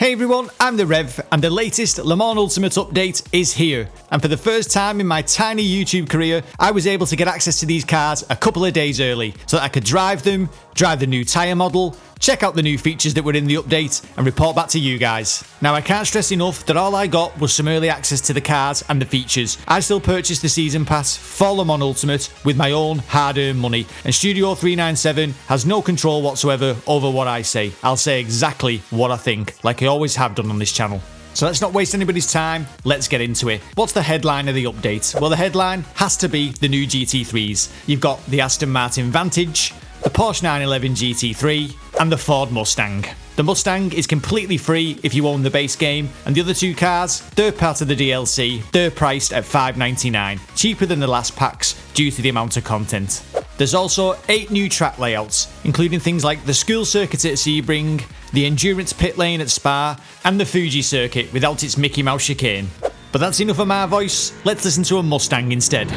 Hey everyone, I'm the Rev, and the latest Le Mans Ultimate update is here. And for the first time in my tiny YouTube career, I was able to get access to these cars a couple of days early, so that I could drive them, drive the new tyre model, check out the new features that were in the update, and report back to you guys. Now I can't stress enough that all I got was some early access to the cars and the features. I still purchased the season pass for Le Mans Ultimate with my own hard-earned money, and Studio 397 has no control whatsoever over what I say. I'll say exactly what I think, like I always have done on this channel. So let's not waste anybody's time, let's get into it. What's the headline of the update? Well, the headline has to be the new GT3's. You've got the Aston Martin Vantage, the Porsche 911 GT3, and the Ford Mustang. The Mustang is completely free if you own the base game, and the other two cars, they're part of the DLC, they're priced at $5.99, cheaper than the last packs due to the amount of content. There's also 8 new track layouts, including things like the school circuit at Sebring, the endurance pit lane at Spa, and the Fuji circuit without its Mickey Mouse chicane. But that's enough of my voice, let's listen to a Mustang instead.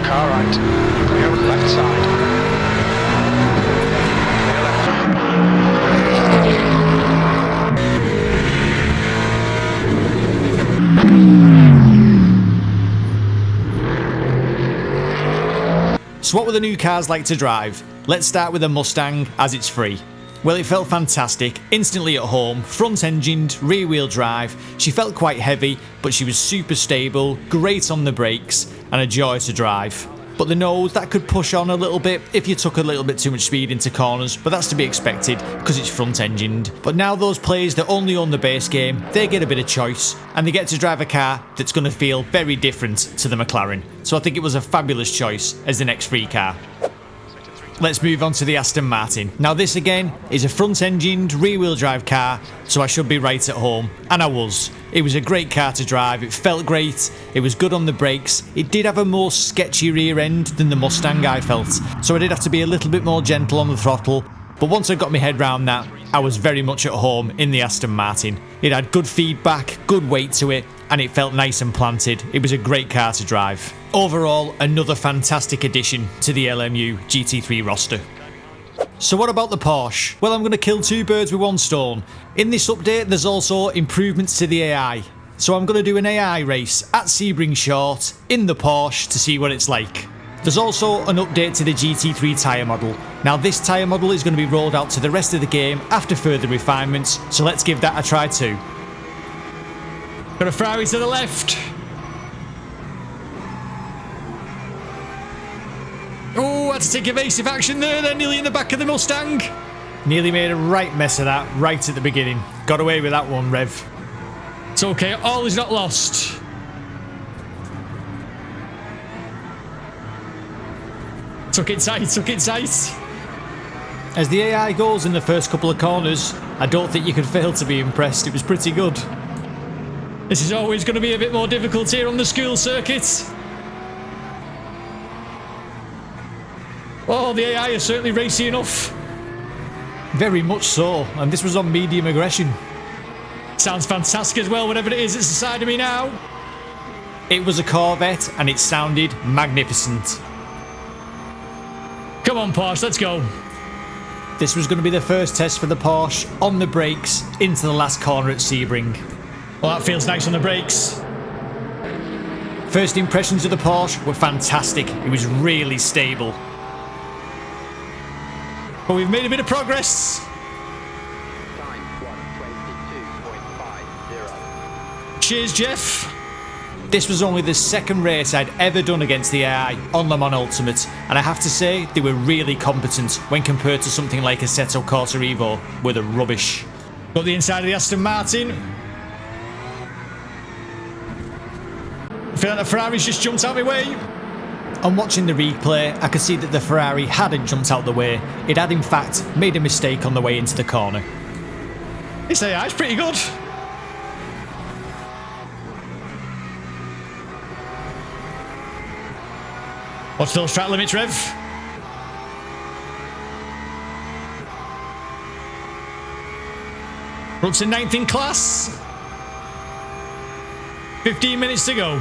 Car right, go left side. So what were the new cars like to drive? Let's start with the Mustang, as it's free. Well, it felt fantastic, instantly at home, front-engined, rear-wheel drive. She felt quite heavy, but she was super stable, great on the brakes, and a joy to drive. But the nose, that could push on a little bit if you took a little bit too much speed into corners, but that's to be expected because it's front-engined. But now those players that only own the base game, they get a bit of choice, and they get to drive a car that's going to feel very different to the McLaren. So I think it was a fabulous choice as the next free car. Let's move on to the Aston Martin. Now this again is a front-engined rear-wheel drive car, so I should be right at home, and I was. It was a great car to drive, it felt great, it was good on the brakes, it did have a more sketchy rear end than the Mustang I felt, so I did have to be a little bit more gentle on the throttle, but once I got my head round that, I was very much at home in the Aston Martin. It had good feedback, good weight to it, and it felt nice and planted. It was a great car to drive. Overall, another fantastic addition to the LMU GT3 roster. So what about the Porsche? Well, I'm going to kill two birds with one stone. In this update, there's also improvements to the AI. So I'm going to do an AI race at Sebring Short in the Porsche to see what it's like. There's also an update to the GT3 tyre model. Now this tyre model is going to be rolled out to the rest of the game after further refinements, so let's give that a try too. Got a Ferrari to the left. Oh, had to take evasive action there, they're nearly in the back of the Mustang. Nearly made a right mess of that right at the beginning. Got away with that one, Rev. It's okay, all is not lost. Took it tight, took it tight. As the AI goes in the first couple of corners, I don't think you can fail to be impressed. It was pretty good. This is always going to be a bit more difficult here on the school circuit. Oh, the AI is certainly racy enough. Very much so, and this was on medium aggression. Sounds fantastic as well, whatever it is that's inside of me now. It was a Corvette, and it sounded magnificent. Come on, Porsche, let's go. This was going to be the first test for the Porsche on the brakes into the last corner at Sebring. Well, that feels nice on the brakes. First impressions of the Porsche were fantastic. It was really stable. But we've made a bit of progress. Time 1:22.50. Cheers, Jeff. This was only the second race I'd ever done against the AI on Le Mans Ultimate, and I have to say they were really competent when compared to something like Assetto Corsa Evo, where they're rubbish. Got the inside of the Aston Martin. I feel like the Ferrari's just jumped out of my way. On watching the replay, I could see that the Ferrari hadn't jumped out the way. It had in fact made a mistake on the way into the corner. This AI's pretty good. Watch those track limits, Rev. We're up to 9th in class. 15 minutes to go.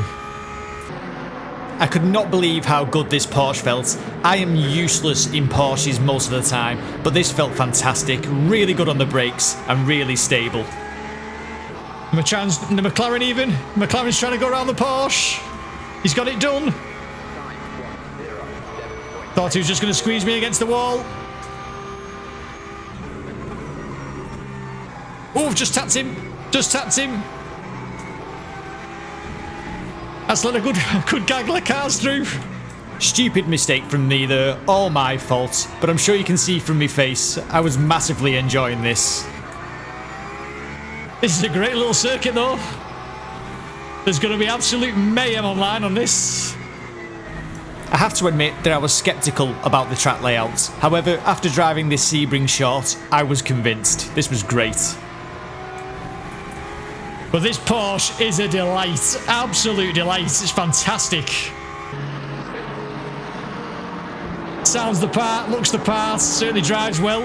I could not believe how good this Porsche felt. I am useless in Porsches most of the time, but this felt fantastic, really good on the brakes and really stable. The McLaren even. McLaren's trying to go around the Porsche. He's got it done. Thought he was just going to squeeze me against the wall. Oh, just tapped him. Just tapped him. That's let a good gaggle of cars through. Stupid mistake from me there. All my fault. But I'm sure you can see from my face, I was massively enjoying this. This is a great little circuit though. There's going to be absolute mayhem online on this. I have to admit that I was sceptical about the track layouts. However, after driving this Sebring short, I was convinced. This was great. But this Porsche is a delight. Absolute delight. It's fantastic. Sounds the part, looks the part, certainly drives well.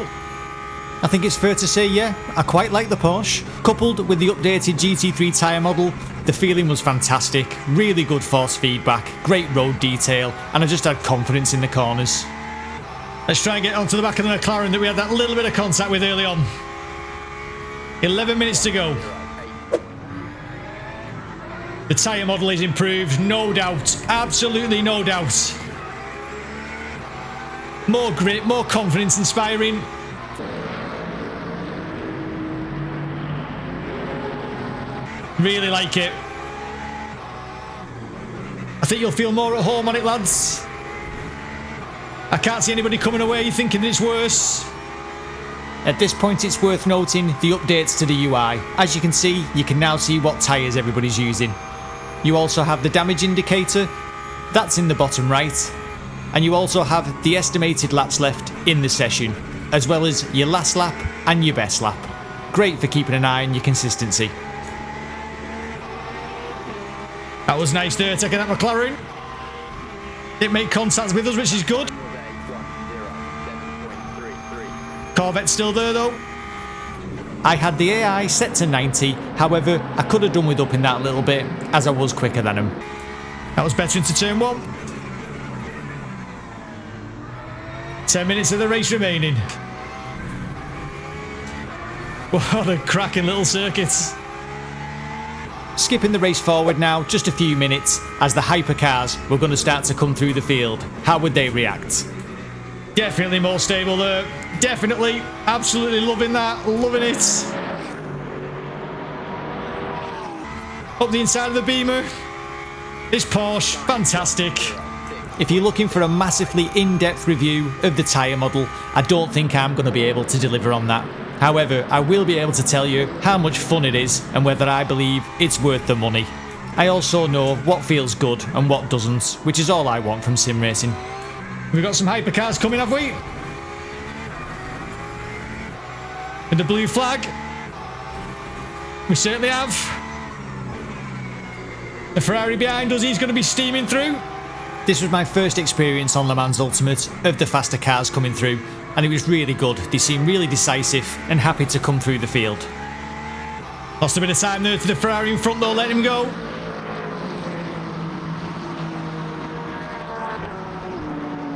I think it's fair to say, yeah, I quite like the Porsche. Coupled with the updated GT3 tyre model, the feeling was fantastic. Really good force feedback, great road detail, and I just had confidence in the corners. Let's try and get onto the back of the McLaren that we had that little bit of contact with early on. 11 minutes to go. The tyre model is improved, no doubt. Absolutely no doubt. More grip, more confidence inspiring. Really like it. I think you'll feel more at home on it, lads. I can't see anybody coming away thinking that it's worse. At this point, it's worth noting the updates to the UI. As you can see, you can now see what tyres everybody's using. You also have the damage indicator, that's in the bottom right, and you also have the estimated laps left in the session, as well as your last lap and your best lap. Great for keeping an eye on your consistency. That was nice there, taking that McLaren. Didn't make contact with us, which is good. Corvette's still there though. I had the AI set to 90, however, I could have done with upping that a little bit, as I was quicker than him. That was better into turn 1. 10 minutes of the race remaining. What a cracking little circuit. Skipping the race forward now, just a few minutes, as the hypercars were going to start to come through the field. How would they react? Definitely more stable there. Definitely. Absolutely loving that. Loving it. Up the inside of the Beamer. This Porsche, fantastic. If you're looking for a massively in-depth review of the tyre model, I don't think I'm going to be able to deliver on that. However, I will be able to tell you how much fun it is and whether I believe it's worth the money. I also know what feels good and what doesn't, which is all I want from sim racing. We've got some hypercars coming, have we? With the blue flag. We certainly have. The Ferrari behind us, he's going to be steaming through. This was my first experience on Le Mans Ultimate of the faster cars coming through, and it was really good. They seemed really decisive and happy to come through the field. Lost a bit of time there to the Ferrari in front though, let him go.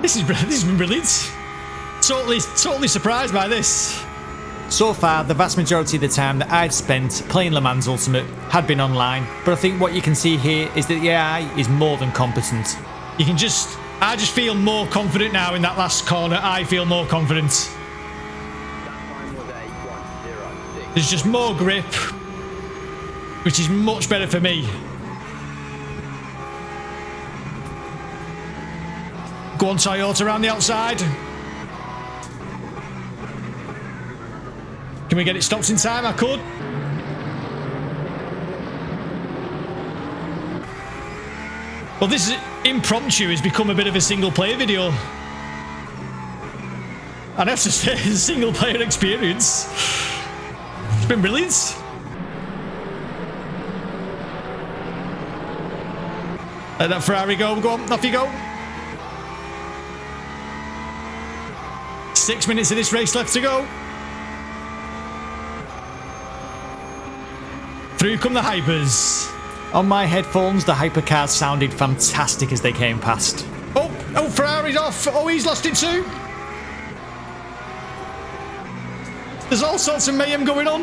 This has been brilliant. Totally surprised by this. So far, the vast majority of the time that I'd spent playing Le Mans Ultimate had been online, but I think what you can see here is that the AI is more than competent. I just feel more confident now in that last corner. I feel more confident. There's just more grip, which is much better for me. Go on, Toyota, around the outside. Can we get it stopped in time? I could. Well, this is impromptu has become a bit of a single player video. I'd have to say, it's a single player experience. It's been brilliant. Let that Ferrari go. Go on, off you go. 6 minutes of this race left to go. Through come the hypers. On my headphones, the hypercars sounded fantastic as they came past. Oh, Ferrari's off. Oh, he's lost it too. There's all sorts of mayhem going on.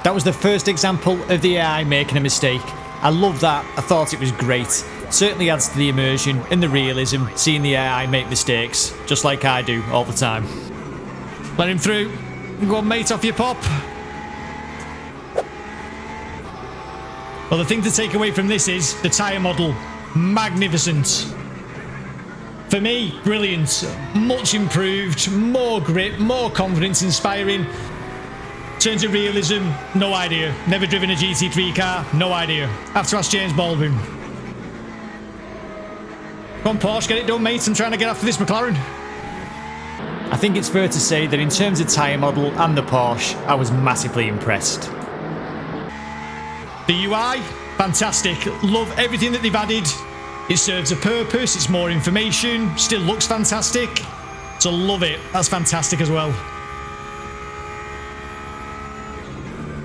That was the first example of the AI making a mistake. I love that. I thought it was great. Certainly adds to the immersion and the realism, seeing the AI make mistakes, just like I do all the time. Let him through. Go on, mate, off your pop. Well, the thing to take away from this is the tyre model. Magnificent. For me, brilliant. Much improved, more grip, more confidence inspiring. In terms of realism, no idea. Never driven a GT3 car, no idea. Have to ask James Baldwin. Come on, Porsche, get it done, mate. I'm trying to get after this McLaren. I think it's fair to say that in terms of tyre model and the Porsche, I was massively impressed. The UI, fantastic. Love everything that they've added. It serves a purpose, it's more information, still looks fantastic. So love it. That's fantastic as well.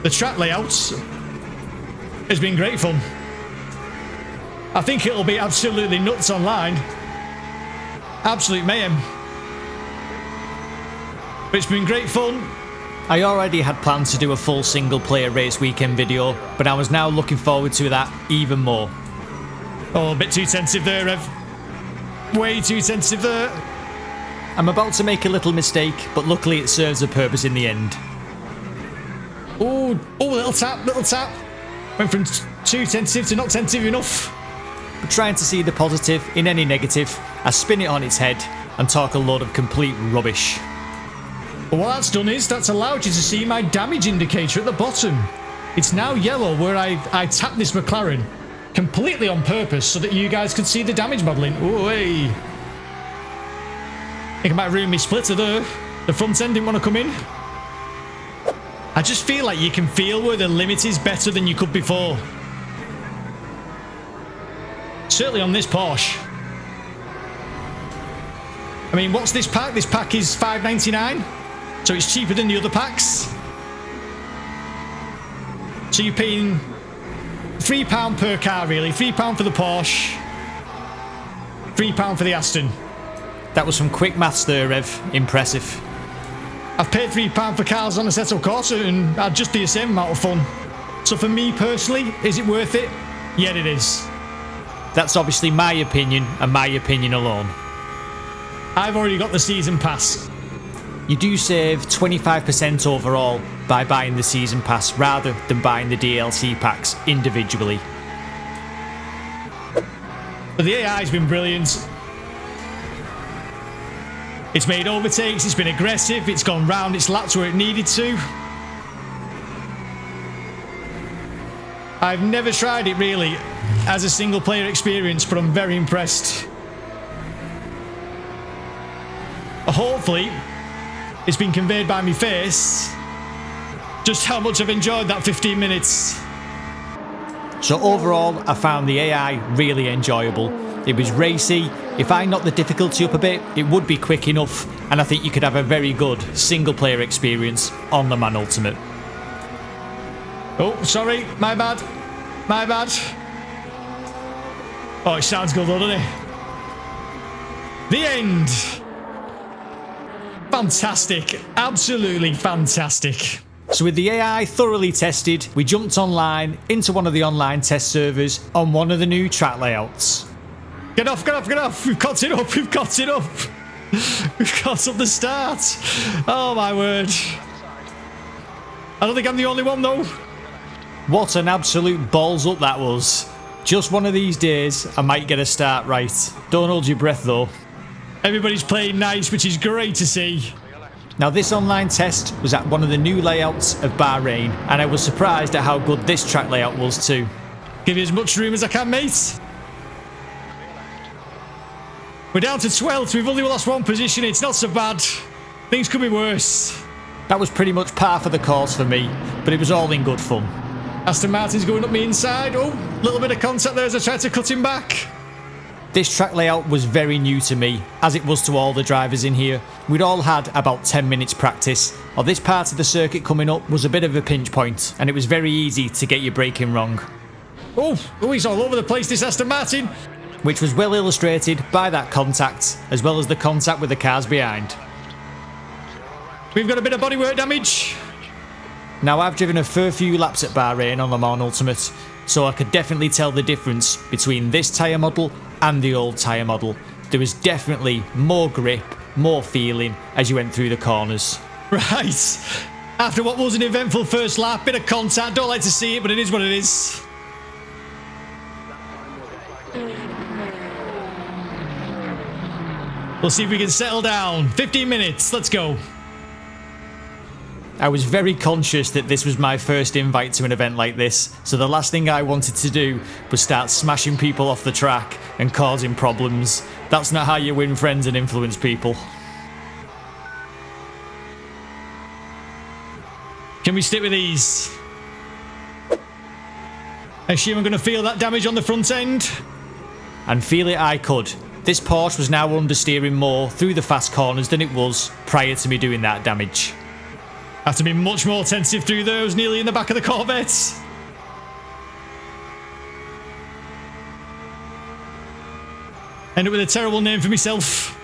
The track layouts has been great fun. I think it'll be absolutely nuts online. Absolute mayhem. But it's been great fun. I already had plans to do a full single player race weekend video, but I was now looking forward to that even more. Oh, a bit too sensitive there, Rev. Way too sensitive there. I'm about to make a little mistake, but luckily it serves a purpose in the end. Oh, little tap, little tap. Went from too sensitive to not sensitive enough. But trying to see the positive in any negative, I spin it on its head and talk a load of complete rubbish. But what that's done is that's allowed you to see my damage indicator at the bottom. It's now yellow where I tapped this McLaren completely on purpose so that you guys could see the damage modelling. Oh, hey. I think I might ruin my splitter there. The front end didn't want to come in. I just feel like you can feel where the limit is better than you could before. Certainly on this Porsche. I mean, what's this pack? This pack is $5.99, so it's cheaper than the other packs. So you're paying £3 per car, really. £3 for the Porsche, £3 for the Aston. That was some quick maths there, Rev. Impressive. I've paid £3 for cars on a Assetto Corsa and I'd just do the same amount of fun. So for me personally, is it worth it? Yeah, it is. That's obviously my opinion and my opinion alone. I've already got the season pass. You do save 25% overall by buying the season pass rather than buying the DLC packs individually. But the AI's been brilliant. It's made overtakes, it's been aggressive, it's gone round its laps where it needed to. I've never tried it really as a single player experience, but I'm very impressed. Hopefully, it's been conveyed by my face just how much I've enjoyed that 15 minutes. So overall, I found the AI really enjoyable. It was racy. If I knocked the difficulty up a bit, it would be quick enough, and I think you could have a very good single player experience on the Man Ultimate. Oh, sorry, my bad. My bad. Oh, it sounds good though, doesn't it? The end. Fantastic. Absolutely fantastic. So with the AI thoroughly tested, we jumped online into one of the online test servers on one of the new track layouts. Get off, get off, get off. We've got it up, we've got it up. We've got up the start. Oh my word. I don't think I'm the only one though. What an absolute balls up that was. Just one of these days, I might get a start right. Don't hold your breath though. Everybody's playing nice, which is great to see. Now this online test was at one of the new layouts of Bahrain, and I was surprised at how good this track layout was too. Give you as much room as I can, mate. We're down to 12th, we've only lost one position, it's not so bad. Things could be worse. That was pretty much par for the course for me, but it was all in good fun. Aston Martin's going up me inside. Oh, a little bit of contact there as I tried to cut him back. This track layout was very new to me, as it was to all the drivers in here. We'd all had about 10 minutes practice, or this part of the circuit coming up was a bit of a pinch point, and it was very easy to get your braking wrong. Oh, he's all over the place, this Aston Martin. Which was well illustrated by that contact, as well as the contact with the cars behind. We've got a bit of bodywork damage. Now, I've driven a fair few laps at Bahrain on Le Mans Ultimate, so I could definitely tell the difference between this tyre model and the old tyre model. There was definitely more grip, more feeling as you went through the corners. Right, after what was an eventful first lap, bit of contact, don't like to see it, but it is what it is. We'll see if we can settle down. 15 minutes, let's go. I was very conscious that this was my first invite to an event like this, so the last thing I wanted to do was start smashing people off the track and causing problems. That's not how you win friends and influence people. Can we stick with these? I assume I'm going to feel that damage on the front end. And feel it I could. This Porsche was now understeering more through the fast corners than it was prior to me doing that damage. I have to be much more attentive through those, nearly in the back of the Corvette. End up with a terrible name for myself.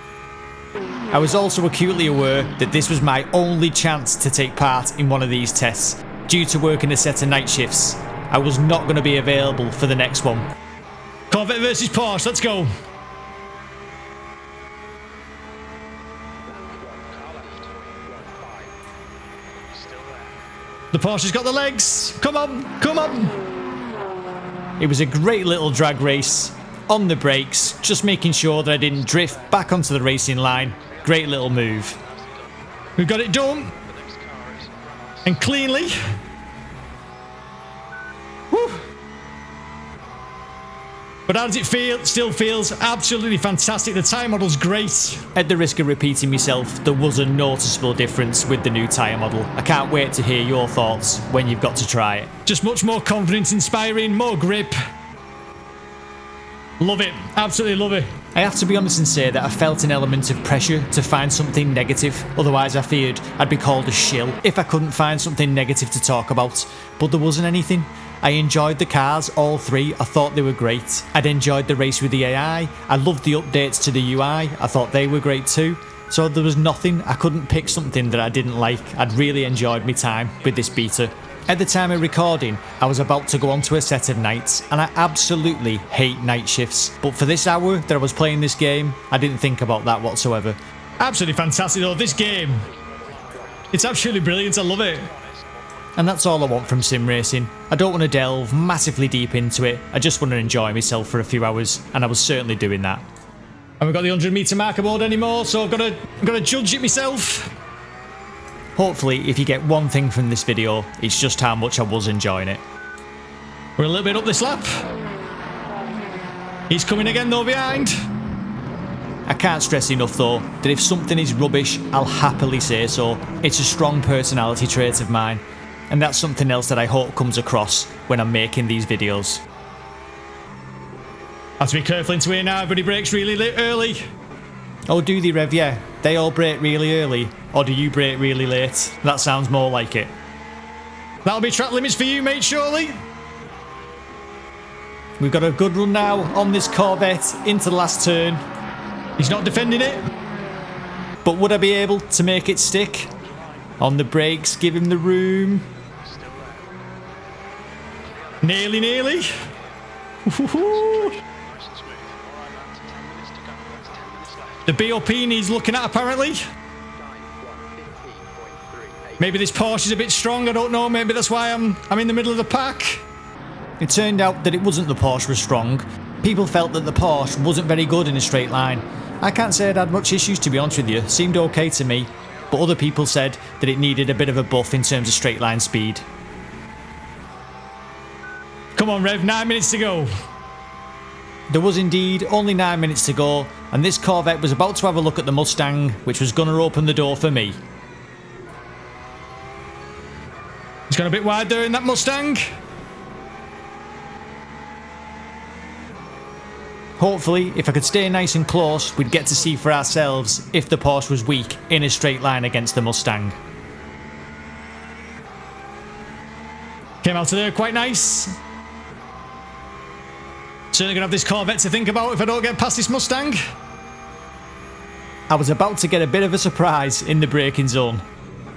I was also acutely aware that this was my only chance to take part in one of these tests. Due to working a set of night shifts, I was not going to be available for the next one. Corvette versus Porsche, let's go. The Porsche's got the legs. Come on, come on. It was a great little drag race. On the brakes, just making sure that I didn't drift back onto the racing line. Great little move. We've got it done. And cleanly. Woo. But how does it feel? It still feels absolutely fantastic. The tyre model's great. At the risk of repeating myself, there was a noticeable difference with the new tyre model. I can't wait to hear your thoughts when you've got to try it. Just much more confidence inspiring, more grip. Love it. Absolutely love it. I have to be honest and say that I felt an element of pressure to find something negative. Otherwise, I feared I'd be called a shill if I couldn't find something negative to talk about. But there wasn't anything. I enjoyed the cars, all three. I thought they were great. I'd enjoyed the race with the AI. I loved the updates to the UI. I thought they were great too. So there was nothing. I couldn't pick something that I didn't like. I'd really enjoyed my time with this beta. At the time of recording, I was about to go on to a set of nights, and I absolutely hate night shifts. But for this hour that I was playing this game, I didn't think about that whatsoever. Absolutely fantastic though, this game. It's absolutely brilliant, I love it. And that's all I want from sim racing. I don't want to delve massively deep into it, I just want to enjoy myself for a few hours, and I was certainly doing that. I haven't got the 100 metre marker board anymore, so I've got to judge it myself. Hopefully, if you get one thing from this video, it's just how much I was enjoying it. We're a little bit up this lap. He's coming again though behind. I can't stress enough though, that if something is rubbish, I'll happily say so. It's a strong personality trait of mine. And that's something else that I hope comes across when I'm making these videos. Have to be careful into here now, everybody brakes really early. Oh, do they, Rev? Yeah. They all brake really early. Or do you brake really late? That sounds more like it. That'll be track limits for you, mate, surely. We've got a good run now on this Corvette into the last turn. He's not defending it. But would I be able to make it stick? On the brakes, give him the room. Nearly. The BOP needs looking at apparently. Maybe this Porsche is a bit strong, I don't know, maybe that's why I'm in the middle of the pack. It turned out that it wasn't the Porsche was strong. People felt that the Porsche wasn't very good in a straight line. I can't say I'd had much issues, to be honest with you, seemed okay to me. But other people said that it needed a bit of a buff in terms of straight line speed. Come on Rev, 9 minutes to go. There was indeed only 9 minutes to go, and this Corvette was about to have a look at the Mustang, which was going to open the door for me. He's gone a bit wide there in that Mustang. Hopefully, if I could stay nice and close, we'd get to see for ourselves if the Porsche was weak in a straight line against the Mustang. Came out of there quite nice. Certainly gonna have this Corvette to think about if I don't get past this Mustang. I was about to get a bit of a surprise in the braking zone.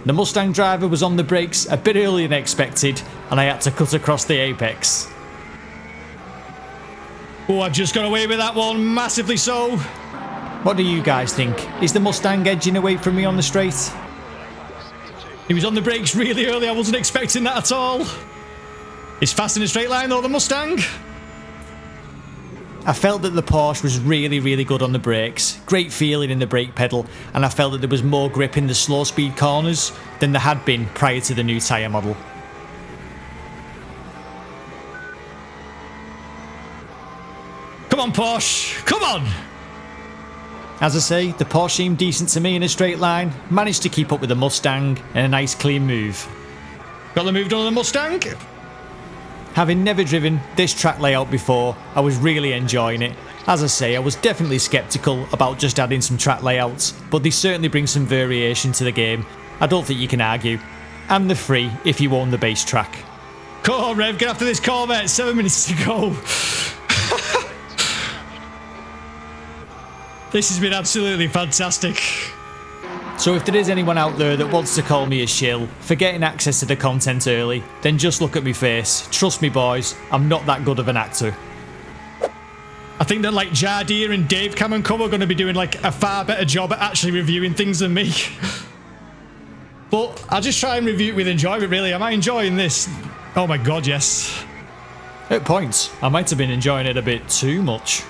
The Mustang driver was on the brakes a bit earlier than expected, and I had to cut across the apex. Oh, I've just got away with that one, massively so. What do you guys think? Is the Mustang edging away from me on the straight? He was on the brakes really early, I wasn't expecting that at all. It's fast in a straight line though, the Mustang. I felt that the Porsche was really good on the brakes, great feeling in the brake pedal, and I felt that there was more grip in the slow speed corners than there had been prior to the new tyre model. Come on Porsche, come on! As I say, the Porsche seemed decent to me in a straight line, managed to keep up with the Mustang and a nice clean move. Got the move done on the Mustang? Having never driven this track layout before, I was really enjoying it. As I say, I was definitely sceptical about just adding some track layouts, but they certainly bring some variation to the game. I don't think you can argue. And they're free if you own the base track. Come on Rev, get after this Corvette, 7 minutes to go. This has been absolutely fantastic. So if there is anyone out there that wants to call me a shill for getting access to the content early, then just look at me face. Trust me boys, I'm not that good of an actor. I think that like Jardir and Dave Cameron Co are going to be doing like a far better job at actually reviewing things than me. But I'll just try and review it with enjoyment really. Am I enjoying this? Oh my god, yes. At points, I might have been enjoying it a bit too much.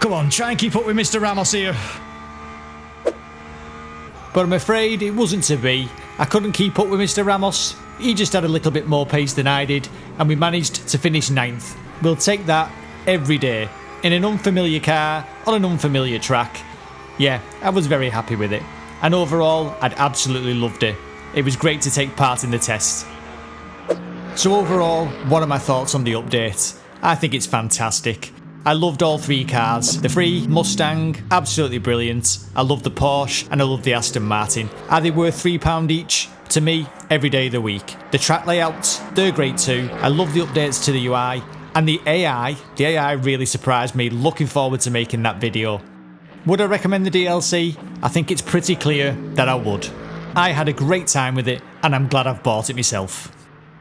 Come on, try and keep up with Mr. Ramos here. But I'm afraid it wasn't to be. I couldn't keep up with Mr. Ramos. He just had a little bit more pace than I did, and we managed to finish 9th. We'll take that every day. In an unfamiliar car, on an unfamiliar track. Yeah, I was very happy with it. And overall, I'd absolutely loved it. It was great to take part in the test. So overall, what are my thoughts on the update? I think it's fantastic. I loved all 3 cars. The free Mustang, absolutely brilliant. I love the Porsche and I love the Aston Martin. Are they worth £3 each? To me, every day of the week. The track layouts, they're great too. I love the updates to the UI. And the AI really surprised me. Looking forward to making that video. Would I recommend the DLC? I think it's pretty clear that I would. I had a great time with it and I'm glad I've bought it myself.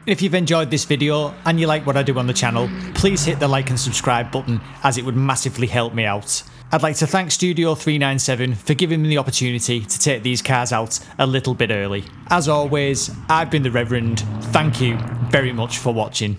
If you've enjoyed this video and you like what I do on the channel, please hit the like and subscribe button as it would massively help me out. I'd like to thank Studio 397 for giving me the opportunity to take these cars out a little bit early. As always, I've been the Reverend. Thank you very much for watching.